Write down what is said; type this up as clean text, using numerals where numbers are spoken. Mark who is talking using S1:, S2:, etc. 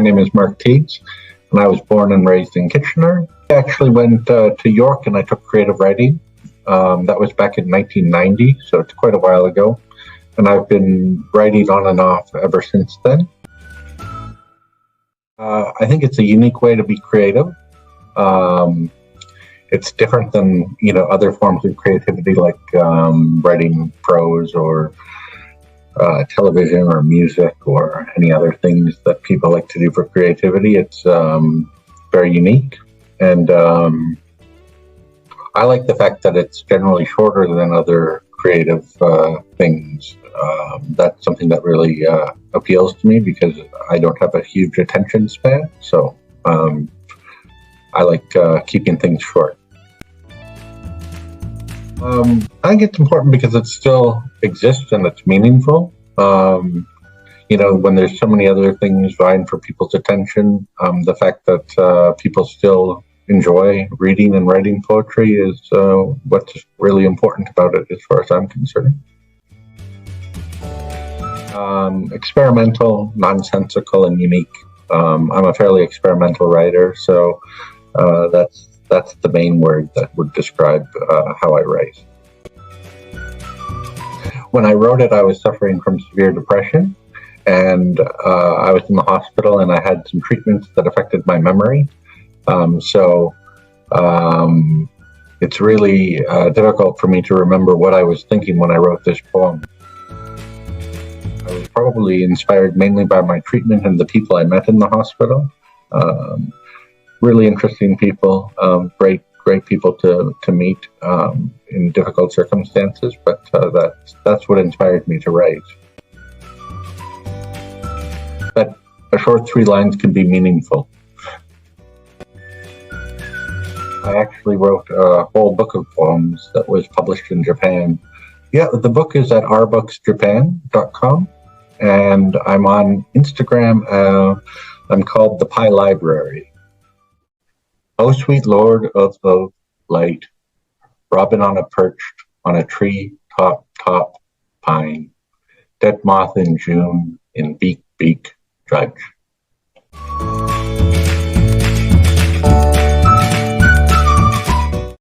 S1: name is Mark Tiegs, and I was born and raised in Kitchener. I actually went to York and I took creative writing. That was back in 1990, so it's quite a while ago. And I've been writing on and off ever since then. I think it's a unique way to be creative. It's different than other forms of creativity, like writing prose or television or music or any other things that people like to do for creativity. It's very unique, and I like the fact that it's generally shorter than other creative things. That's something that really appeals to me because I don't have a huge attention span, so I like keeping things short. I think it's important because it still exists and it's meaningful. When there's so many other things vying for people's attention, the fact that people still enjoy reading and writing poetry is what's really important about it as far as I'm concerned. Experimental, nonsensical, and unique. I'm a fairly experimental writer, so that's the main word that would describe how I write. When I wrote it, I was suffering from severe depression, and I was in the hospital, and I had some treatments that affected my memory. It's really difficult for me to remember what I was thinking when I wrote this poem. I was probably inspired mainly by my treatment and the people I met in the hospital. Really interesting people, great people to meet in difficult circumstances, but that's what inspired me to write. But a short 3 lines can be meaningful. I actually wrote a whole book of poems that was published in Japan. Yeah, the book is at ourbooksjapan.com, and I'm on Instagram. I'm called The Pie Library. O sweet Lord of the light, robin on a perch on a tree top pine, dead moth in June in beak drudge.